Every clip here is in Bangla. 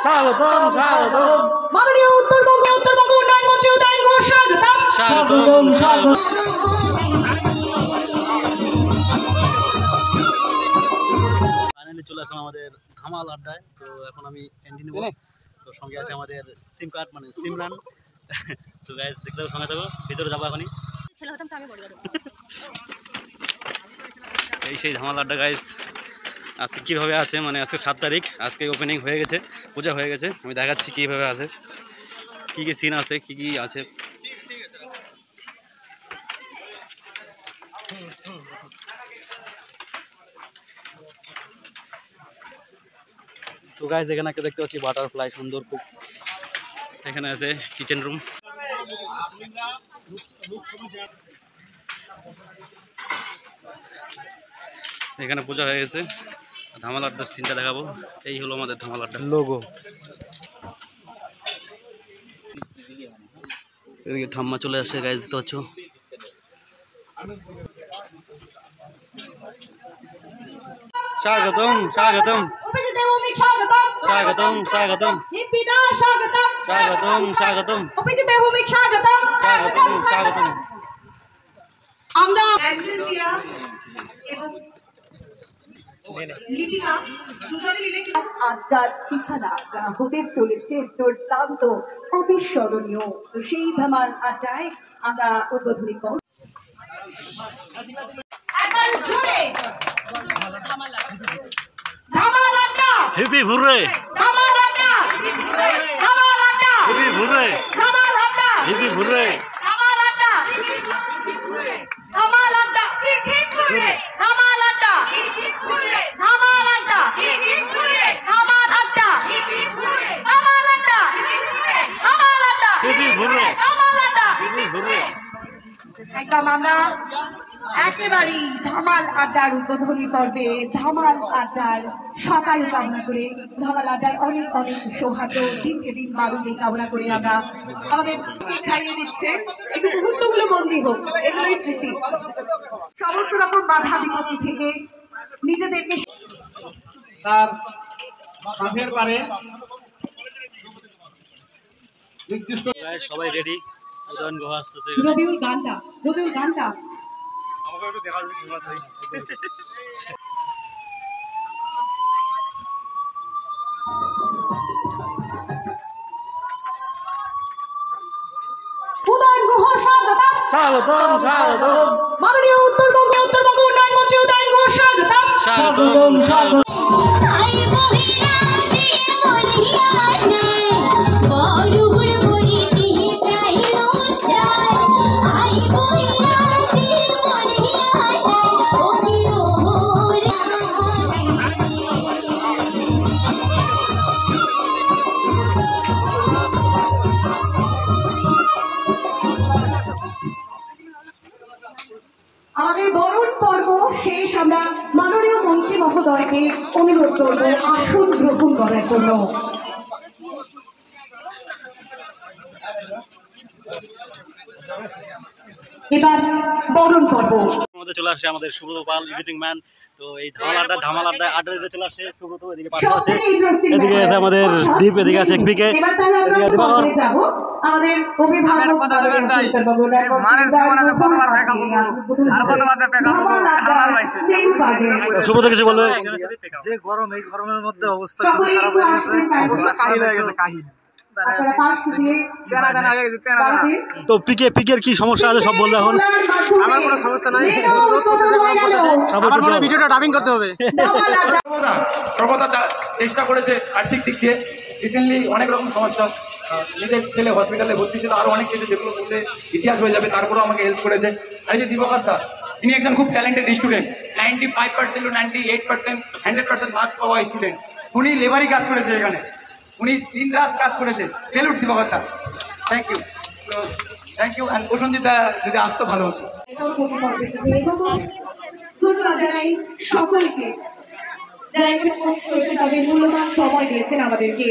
স্বাগতম স্বাগতম মাননীয় উত্তরবঙ্গ উন্নয়ন মঞ্চে উদয়ন ঘোষ স্বাগতম স্বাগতম স্বাগতম। ফাইনালি চলে আসলাম আমাদের ধামাল আড্ডায়। তো এখন আমি ক্যান্ডি নেব। তো সঙ্গে আছে আমাদের সিম কার্ড মানে সিমরান। তো গাইস দেখতে থাকো, সঙ্গে থাকো, ভিতরে যাবো এখনই। ছেলে হতাম তো আমি বড় বড় এই সেই ধামাল আড্ডা গাইস। আজকে কীভাবে আছে মানে আজকে 7 তারিখ, আজকে ওপেনিং হয়ে গেছে, পূজা হয়ে গেছে। আমি দেখাচ্ছি কীভাবে আছে, কী কী সিন আছে, কী কী আছে। তো গাইস এখানে একটা দেখতে পাচ্ছি বাটারফ্লাই, সুন্দর খুব। এখানে আছে কিচেন রুম। এখানে পূজা হয়ে গেছে। ধামাল আড্ডার সিনটা দেখাবো। এই হলো আমাদের ধামাল আড্ডার লোগো। এদিকে ঠাম্মা চলে আসছে গাইস, দেখতে পাচ্ছ। স্বাগতম স্বাগতম স্বাগতম স্বাগতম স্বাগতম স্বাগতম স্বাগতম স্বাগতম। আমরা আড্ডার ঠিকানা যা হতে চলেছে দুর্দান্ত অবিস্মরণীয়। সেই ধামাল আড্ডায় আমরা উদ্বোধনী করব। Hip hurray hip hurray hip hurray. একদম আমরা একেবারেই ধামাল আড্ডার উদ্বোধনী পর্বে ধামাল আড্ডার সকাল কামনা করে, ধামাল আড্ডার অনেক অনেক সৌভাগ্য দিনকে দিন বাড়ুন এই কামনা করে আমরা আমাদের খাইয়ে দিচ্ছে। একটু মুহূর্তগুলো বন্দী হোক, এগুলোই স্মৃতি। সমস্ত রকম বাধা বিপত্তি থেকে নিজেদেরকে তার কাঁধের পারে নির্দিষ্ট। সবাই রেডি, উদয়ন গুহা আসতেছে। রবিউল গানটা আমাকে একটু দেখা যাচ্ছে কি ভাষায়। উদয়ন গুহ স্বাগতম স্বাগতম স্বাগতম মাননীয় উত্তরবঙ্গ উন্নয়ন মঞ্চে উদয়ন ঘোষ স্বাগতম স্বাগতম স্বাগতম। আমাদের বরণ পর্ব শেষ। আমরা মাননীয় মন্ত্রী মহোদয়কে অনুরোধ করব আসন গ্রহণ করার জন্য। এবার বরণ পর্ব চলে আসছে আমাদের সুব্রত পাল, এডিটিং ম্যান। তো এই ধামাল আড্ডা দিতে চলে আসছে সুব্রত। এদিকে পাশে আছে, এদিকে আছে আমাদের দীপ, এদিকে আছে এপিকে, এদিকে দিবাকর। আমাদের অভিভাবক সুব্রত কিছু বলবে? যে গরম, এই গরমের মধ্যে অবস্থা খুব খারাপ হয়ে গেছে, অবস্থা কাহিল হয়ে গেছে, কাহিল। তো পিকের কি সমস্যা আছে সব বলবে এখন। আমার কোনো সমস্যা নাই, ভিডিওটা ডাবিং করতে হবে। সর্বদা চেষ্টা করেছে আর্থিক দিক দিয়ে। রিসেন্টলি অনেক রকম সমস্যা, নিজের ছেলে হসপিটালে ভর্তি ছিল, আরও অনেক কিছু যেগুলো বলতে ইতিহাস হয়ে যাবে, তারপরেও আমাকে হেল্প করেছে। আর যে দিবাকর দা, তিনি একজন খুব ট্যালেন্টেড স্টুডেন্ট, 95% টু 98%, 100% মার্কস পাওয়া স্টুডেন্ট। উনি লেবারি কাজ করেছে এখানে, উনি দিন রাত কাজ করেছে। Salute Dibakar da, thank you. Thank you. And Prasanjita যদি আসতো ভালো হতো। ধন্যবাদ জানাই সকলকে যারা এখানে উপস্থিত হয়েছে, তাদের মূল্যবান সময় দিয়েছেন আমাদেরকে।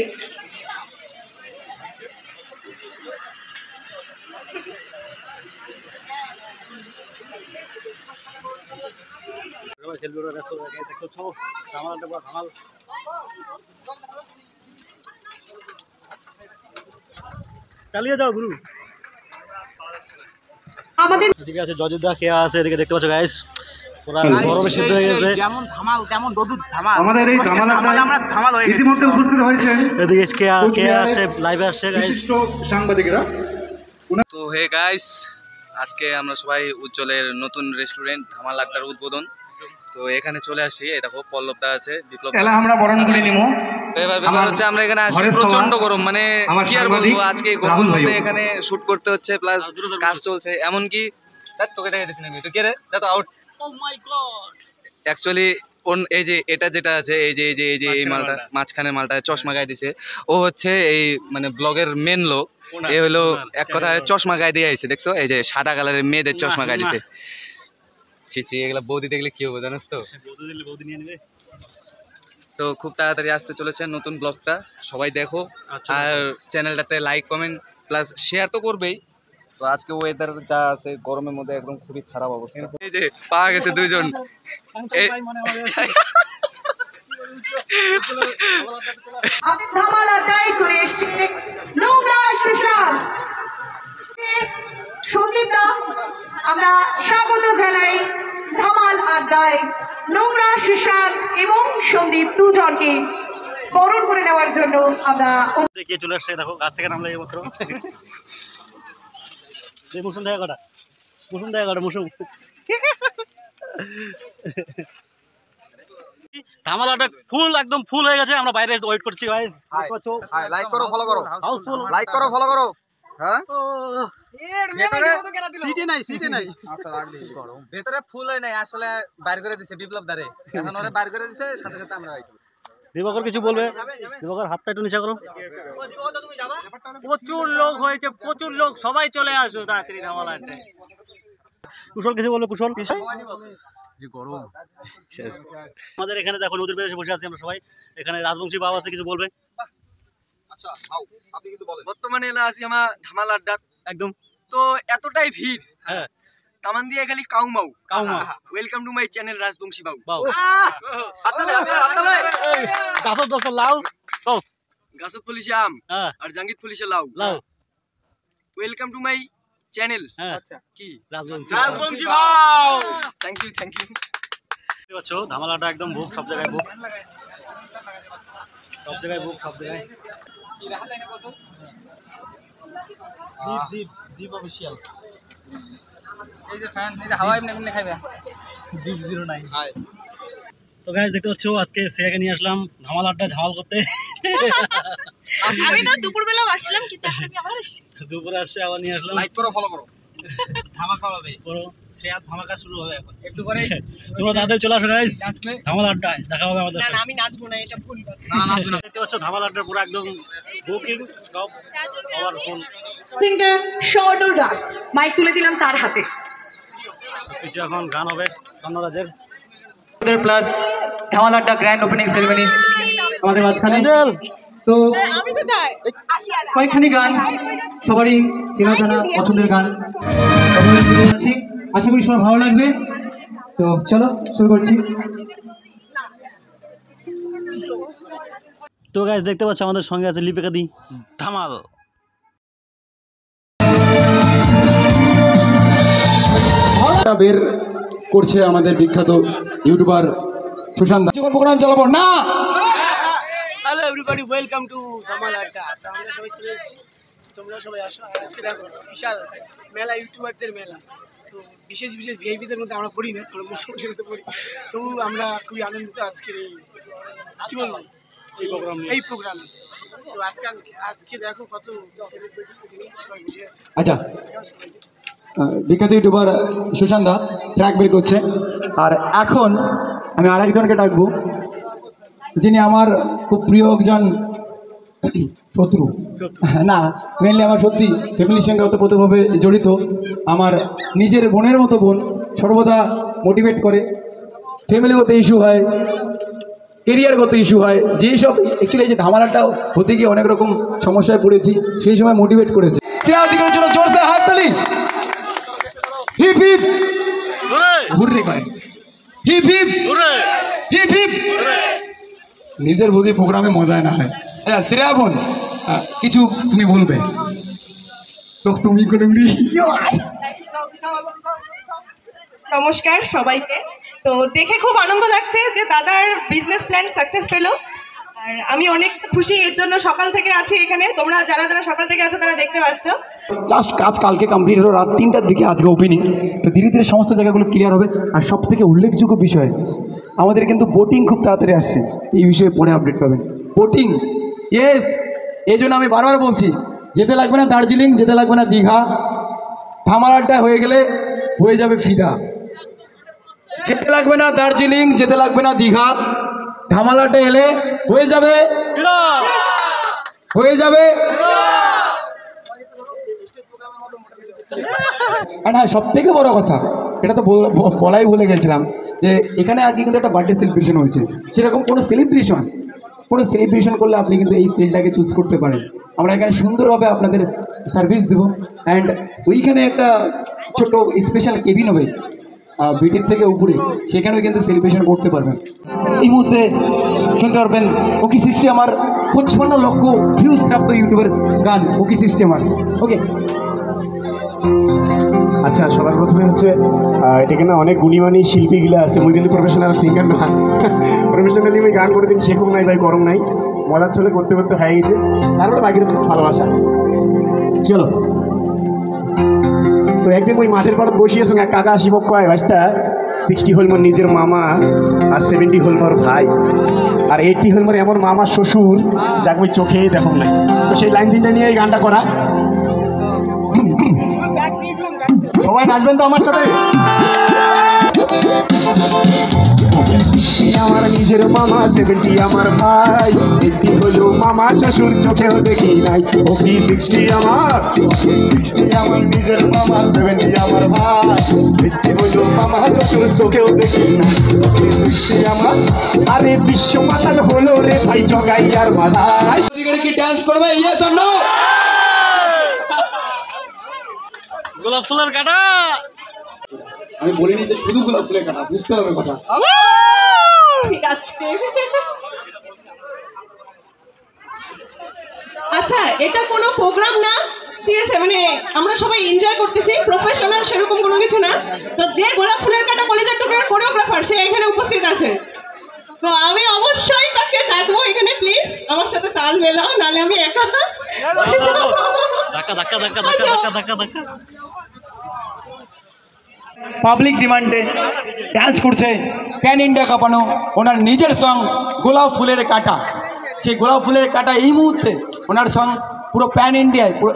সেলফিটা ব্যস্ত থাকে, দেখতে ধামাল। চালিয়ে যাও গুরু। আমাদের এদিকে আছে জজুদা খেয়া আছে, এদিকে দেখতে পাচ্ছ গাইস পুরো গরমে সিদ্ধ হয়ে গেছে। যেমন ধামাল তেমন রদুর ধামাল। আমাদের এই ধামাল আমরা ধামাল হয়ে গেছি। ইতিমধ্যে উপস্থিত হয়েছেন এদিকে খেয়া আসছে, লাইভে আসছে গাইস। বিশিষ্ট সাংবাদিকরা। তো হে গাইস, আজকে আমরা সবাই উজ্জ্বলের নতুন রেস্টুরেন্ট ধামাল আড্ডার উদ্বোধন। তো এখানে চলে আসি, এই দেখো পল্লবদা আছে, বিপ্লব। এলা আমরা বরণ করে নিমো। তো এবার ব্যাপার হচ্ছে আমরা এখানে আসি, প্রচন্ড গরম, মানে কি আর বলবো, আজকে গরমের মধ্যে এখানে শুট করতে হচ্ছে, প্লাস কাজ চলছে। এমনকি তোকে দেখা দিচ্ছি না, তো কে রে তো আউট। ও মাই গড, অ্যাকচুয়ালি এই যে এটা যেটা আছে, এই মালটা, মাঝখানের মালটা চশমা গায়ে দিছে, ও হচ্ছে এই মানে ব্লগের মেন লোক। এ হলো এক কথায় চশমা গায়ে দিয়ে আইছে, দেখছো এই যে সাদা কালারের মেয়েদের চশমা গায়ে দিছে। ছি এগুলা বৌদি দেখলে কি হবে জানোস তো। বৌদি নিয়ে নেবে। তো খুব তাড়াতাড়ি আসতে চলেছে নতুন ব্লগটা, সবাই দেখো। আর চ্যানেলটাতে লাইক কমেন্ট প্লাস শেয়ার তো করবেই। তো আজকে ওয়েদার যা আছে গরমের মধ্যে একদম খুবই খারাপ অবস্থা। এই যে পাওয়া গেছে দুইজন। আমাদের ধামাল আড্ডায় চলে এসছে নোংরা সুশান্ত সন্দীপদা। আমরা স্বাগত জানাই ধামাল আড্ডায় নোংরা সুশান্ত এবং সন্দীপ দুজনকে বরণ করে নেওয়ার জন্য। আমরা কে চলে আসছে দেখো, গাছ থেকে নামলে মাত্র। মুসুম দেখা কাটা, মুসুম ধামালাটা ফুল, একদম ফুল হয়ে গেছে। আমরা বাইরে ওয়েট করছি গাইস। লাইক করো, ফলো করো, হাউসফুল। লাইক করো, ফলো করো। হ্যাঁ সিটে নাই। আচ্ছা রাখ দিই। ভেতরে ফুল হয় নাই, আসলে বাইরে করে দিছে বিপ্লব দারে। এখন ওরে বাইরে করে দিছে, সাথে সাথে আমরা আইছি। দিবাকর কিছু বলবে? দিবাকর হাতটা একটু নিচে করো। প্রচুর লোক হয়েছে, প্রচুর লোক, সবাই চলে আসো তাড়াতাড়ি ধামাল আড্ডায়। কুশল কিছু বলবে? কুশল যে গরম শেষ। আমাদের এখানে দেখো নদীর পাশে বসে আছি আমরা সবাই। এখানে রাজবংশী বাবা আছে, কিছু বলবে? আচ্ছা আপনি কিছু বলেন। বর্তমানে এলা আছি আমরা ধামাল আড্ডা একদম। তো এতটাই ভিড়, হ্যাঁ তামান দিয়ে খালি কাউমাউ। Welcome to my channel Rajbanshi Babu. গাছত গাছ লাউ কও, গাছত পুলিশে আম হ্যাঁ, আর জাঙ্গিত পুলিশে লাউ। লাউ। Welcome to my channel. হ্যাঁ, আচ্ছা কি রাজবংশী বাবু। থ্যাংক ইউ দেখতে পাচ্ছ ধামালাটা একদম বুক, সব জায়গায় বুক, সব জায়গায় বুক, সব জায়গায়। দীপ অফিসিয়াল, এই যে ফ্যান, এই যে হাওয়া এমনি খাইবে। দীপ 09। তো গাইস দেখতে পাচ্ছ আজকে শ্রেয়াকে নিয়ে আসলাম ধামাল আড্ডায় ধামাল করতে। আমি তো দুপুরবেলাও আসলাম, কিন্তু এখন আমি আবার আসছি। দুপুরে আসছে, আবার নিয়ে আসলাম। লাইক করো, ফলো করো। ধামাকা হবে, করো। শ্রেয়া ধামাকা শুরু হবে এখন একটু পরে। তোমরা তাদের চলে আসো গাইস ধামাল আড্ডায়, দেখা হবে আমাদের না সাথে। না, আমি নাচবো না, এটা ভুল কথা। দেখতে পাচ্ছ ধামাল আড্ডার পুরো একদম বুকিং, সব আবার ফোন। সিঙ্গার শর্টর রাজ মাইক তুলে দিলাম তার হাতে। কিছু এখন গান হবে স্বর্ণরাজের। প্লাস ধামাল আড্ডা গ্র্যান্ড ওপেনিং সেরেমনি আমাদের মাঝখানে। তো আমি কোথায় আসি? আর কয়েকখানি গান সবারই চেনা জানা পছন্দের গান যাচ্ছি, আশা করি সবার ভালো লাগবে। তো চলো শুরু করছি। তো গাইস দেখতে পাচ্ছ আমাদের সঙ্গে আছে লিপিকা দি ধামাল। বের করছে আমাদের বিখ্যাত ইউটিউবার সুশান্ত। প্রোগ্রাম চালাবো না। Hello everybody, welcome to Dhamaal আড্ডা। তো আমরা সবাই চলে এসেছি, তোমরা সবাই আসো। আর আজকে দেখো বিশাল মেলা, ইউটিউবারদের মেলা। তো বিশেষ বিশেষ ভিআইপিদের মধ্যে আমরা পড়ি না, আমরা মোটামুটি পড়ি। তবু আমরা খুবই আনন্দিত আজকের এই কি বলবো এই প্রোগ্রামে। তো আজকে দেখো কত সেলিব্রিটি সবাই বসে আছে। আচ্ছা, বিখ্যাত ইউটিউবার সুশান্ত ট্র্যাক বের করছে। আর এখন আমি আরেকজনকে ডাকবো, যিনি আমার খুব প্রিয় একজন শত্রু না, মেনলি আমার সত্যি ফ্যামিলির সঙ্গে ওতপ্রোতভাবে জড়িত। আমার নিজের বোনের মতো বোন, সর্বদা মোটিভেট করে। ফ্যামিলিগত ইস্যু হয়, কেরিয়ারগত ইস্যু হয়, যেই সব অ্যাকচুয়ালি যে ধামালাটা হতে গিয়ে অনেক রকম সমস্যায় পড়েছি, সেই সময় মোটিভেট করেছে। শ্রেয়াদিকের জন্য জোরসে হাততালি। হিপ হিপ হুররে করে, হিপ হিপ হিপ হিপ। নিজের বুঝি প্রোগ্রামে মজায় না হয়। আচ্ছা শ্রেয়া বোন, কিছু তুমি বলবে? তো তুমি কোনো নমস্কার সবাইকে। তো দেখে খুব আনন্দ লাগছে যে দাদার বিজনেস প্ল্যান সাকসেস পেলো, আর আমি অনেক খুশি এর জন্য। সকাল থেকে আছি এখানে, তোমরা যারা যারা সকাল থেকে আছো তারা দেখতে পাচ্ছ। জাস্ট কাজ কালকে কমপ্লিট হলো, রাত 3টার দিকে আজকে ওপেনিং। তো ধীরে ধীরে সমস্ত জায়গাগুলো ক্লিয়ার হবে। আর সব থেকে উল্লেখযোগ্য বিষয়, আমাদের কিন্তু বোটিং খুব তাড়াতাড়ি আসছে, এই বিষয়ে পরে আপডেট পাবেন। বোটিং, ইয়েস, এই জন্য আমি বারবার বলছি, যেতে লাগবে না দার্জিলিং, যেতে লাগবে না দীঘা, ধামাল আড্ডা হয়ে গেলে হয়ে যাবে ফিদা। যেতে লাগবে না দার্জিলিং, যেতে লাগবে না দীঘা, ধামাল আড্ডা এলে হয়ে যাবে আর হ্যাঁ, সব থেকে বড় কথা, এটা তো বলাই ভুলে গেছিলাম, যে এখানে আজকে কিন্তু একটা বার্থডে সেলিব্রেশন হয়েছে। সেরকম কোনো সেলিব্রেশন করলে আপনি কিন্তু এই ফিল্ডটাকে চুজ করতে পারেন। আমরা এখানে সুন্দরভাবে আপনাদের সার্ভিস দেবো। অ্যান্ড ওইখানে একটা ছোট স্পেশাল কেবিন হবে বিটির থেকে উপরে, সেখানেও কিন্তু সেলিব্রেশন করতে পারবেন। এই মুহূর্তে শুনতে পারবেন ওকি সিস্টেমার 55 লক্ষ ভিউজ প্রাপ্ত ইউটিউবের গান ওকি সিস্টেমার। ওকে, আচ্ছা, সবার প্রথমে হচ্ছে এটাকে না অনেক গুণীমানী শিল্পীগুলো আছে, মুই কিন্তু প্রফেশনাল সিঙ্গার না। প্রফেশনালি আমি গান করে দিন, সেরকম নাই ভাই, গরম নাই, মজার চলে করতে করতে হয়ে গেছে। তারপরে বাকিটা খুব ভালোবাসা। চলো, তো একদিন ওই মাঠের পাড়ত বসিয়ে সঙ্গে এক কাকা শিবক কয়, ভাইস্তা 60 হল মোর নিজের মামা, আর 70 হল মোর ভাই, আর 80 হল মোর এমন মামা শ্বশুর যাকে ওই চোখেই দেখো নাই। তো সেই লাইন তিনটা নিয়ে এই গানটা করা। সবাই নাচবেন তো আমার সাথে? আমার নিজের মামা, 70 আমার ভাই, 80 হলো মামা শ্বশুর, চোখেও দেখি নাই। ওকি 60 আমার নিজের মামা, 70 আমার ভাই, 80 হলো মামা শ্বশুর, চোখেও দেখি নাই। ওকি 60 আমার, আরে বিশ্ব মাতাল হলো রে ভাই জগাই আর মালাই। কি ডান্স করবে? Yes or no? গোলাপ ফুলের কাটা, আমি বলিনি যে শুধু গোলাপ ফুলের কাটা, বুঝতে হবে কথা। ঠিক আছে। আচ্ছা, এটা কোনো প্রোগ্রাম না, ঠিক আছে? মানে আমরা সবাই এনজয় করতেছি, প্রফেশনাল সেরকম কোনো কিছু না। তো যে গোলাপ ফুলের কাটা কলেজের টুকরার কোরিওগ্রাফার, সে এখানে উপস্থিত আছে। তো আমি অবশ্যই তাকে ডাকবো এখানে, প্লিজ আমার সাথে তাল মেলাও, নাহলে আমি একা। পাবলিক ডিমান্ডে ডান্স করছে, প্যান ইন্ডিয়া কাঁপানো ওনার নিজের সং গোলাপ ফুলের কাটা। সেই গোলাপ ফুলের কাটা এই মুহূর্তে ওনার সং পুরো প্যান ইন্ডিয়ায়, পুরো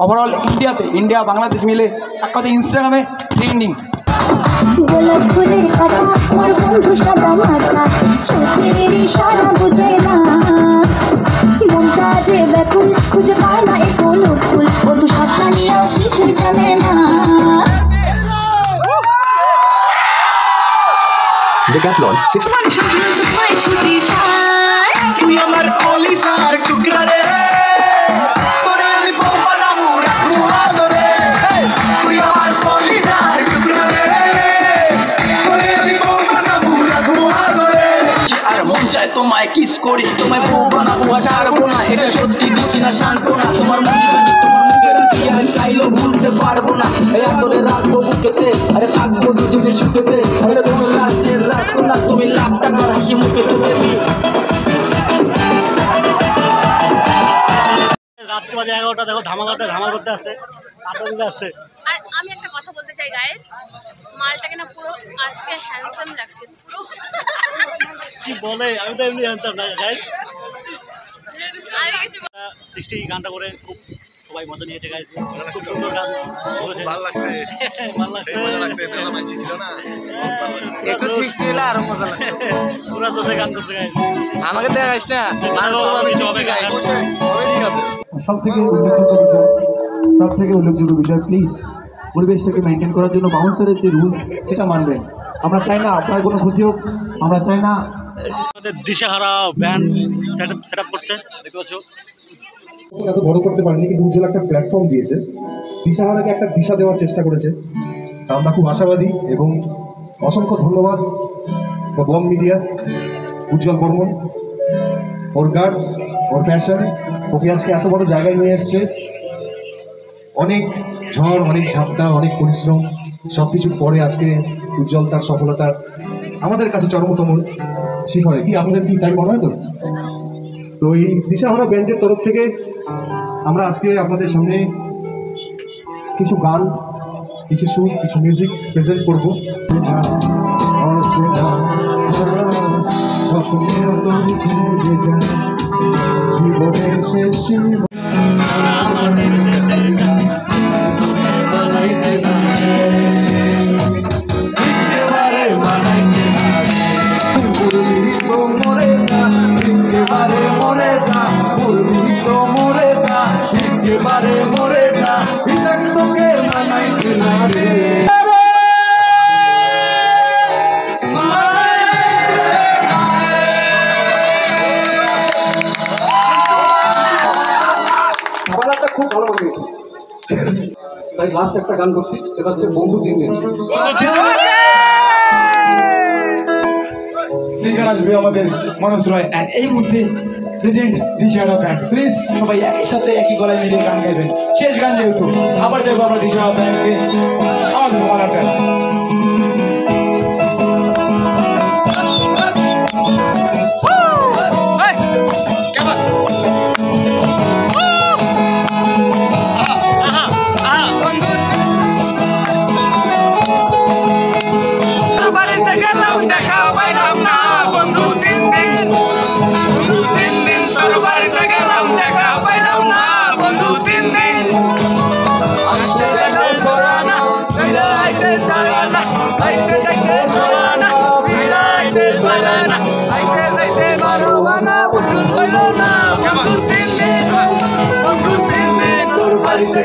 ওভারঅল ইন্ডিয়াতে, ইন্ডিয়া বাংলাদেশ মিলে এক কথা ইনস্টাগ্রামে ট্রেন্ডিং। গোলাপ ফুলের কাটা আমার বন্ধু সাদা মাটা, চোখের ইশারা বুঝে না, মনটা যে ব্যাকুল, খুঁজে পায় না এই গোলাপ ফুল, ও তো সব জানিয়াও কিছুই জানে না। ডেকাথলন 6 ছুটি যায়, তুই আমার কলিজার টুকরা রে, তোরে আমি বউ বানাবো রাখবো আদরে। তুই আমার কলিজার টুকরা রে, তোরে আমি বউ বানাবো রাখবো আদরে। আর মন চায় তোমায় কিস করি, তোমায় বউ বানাবো আর ছাড়বো না, এটা সত্যি দিচ্ছি না সান্ত্বনা। তোমার মুখের রুচি আর চাইলেও ভুলতে পারবো না, আদরে রাখবো বুকেতে, আরে থাকবো দুজনে সুখেতে। আরে তোমার রাজ্যের রাজকন্যা, তুমি লাখ টাকার হাসি মুখেতে দেবী। রাত্রি বাজে 11টা, দেখো ধামাল করতে আসছে, আড্ডা দিতে আসছে। আর আমি একটা কথা বলতে চাই গাইস, মালটাকে না পুরো আজকে হ্যান্ডসাম লাগছে পুরো। কি বলে, আমি তো এমনি হ্যান্ডসাম না গাইস। আর কিছু 60 গানটা করে খুব সবাই মজা নিয়েছে গাইস, খুব সুন্দর গান করেছে, ভালো লাগছে মজা লাগছে, মেলা মাইছি ছিল না, এটা 60 এলা আর মজা লাগছে, পুরো জোরে গান করছে গাইস। আমাকে তো গাইস না, আমি সবাই গাই হবে, ঠিক আছে। সব থেকে উল্লেখযোগ্য বিষয়, প্লিজ পরিবেশটাকে মেনটেন করার জন্য বাউন্সারের যে রুলস সেটা মানবেন। আমরা চাই না আপনার কোনো ক্ষতি হোক, আমরা চাই না আমাদের দিশাহারা ব্যান্ড সেটআপ করছে, দেখতে পাচ্ছ। এত বড় করতে পারেনি, কিন্তু উজ্জ্বল একটা প্ল্যাটফর্ম দিয়েছে, দিশাহারাকে একটা দিশা দেওয়ার চেষ্টা করেছে। আমরা খুব আশাবাদী এবং অসংখ্য ধন্যবাদ বম মিডিয়া, উজ্জ্বল বর্মন, ওর গার্ডস, ওর প্যাশন, ওকে আজকে এত বড় জায়গায় নিয়ে এসছে। অনেক ঝড়, অনেক ঝাপটা, অনেক পরিশ্রম সব কিছুর পরে আজকে উজ্জ্বল তার সফলতার আমাদের কাছে চরমতম শিখরে। কি আপনাদের কি তাই মনে হয়? তো এই দিশাহারা ব্যান্ডের তরফ থেকে আমরা আজকে আপনাদের সামনে কিছু গান, কিছু সুর, কিছু মিউজিক প্রেজেন্ট করবো। জীবনের শেষ খুব ভালো লাগে। তাই লাস্ট একটা গান করছি, সেটা হচ্ছে বন্ধু 3 দিন। সিঙ্গার আসবে আমাদের মনোজ রয়, এন্ড এই মুহূর্তে প্রেজেন্ট দিশাহারা ব্যান্ড। প্লিজ সবাই একই সাথে একই গলায় মিলে গান গাইবেন। শেষ গান যেহেতু, আবার দেখবো আমরা দিশাহারা ব্যান্ডকে। আমাদের ধমাল ব্যান্ড।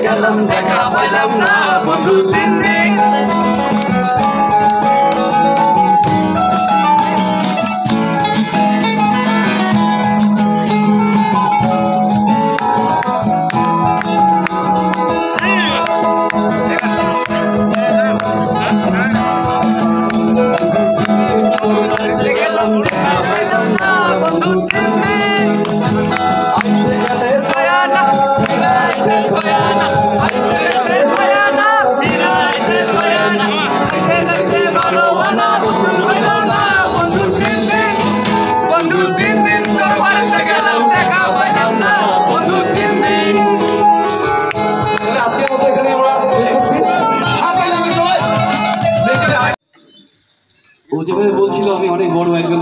গেলাম দেখা পাইলাম না বন্ধু 3 দিন। ও যেভাবে বলছিল আমি অনেক বড় একজন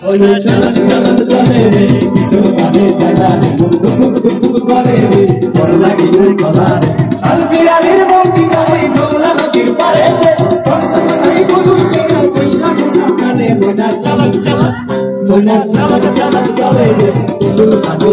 ওরে চলন চলন চলে রে কিছু মানে জানা রে মুখ দুক দুক করে রে বড় লাগি রে কথা রে আল বিরালির বন্দি গাই গোলা নদীর পারে রে এই গুরুর কেনা কইলা কোনা কানে মনা চলন চলন মনা চলন চলন চলে রে কিছু মানে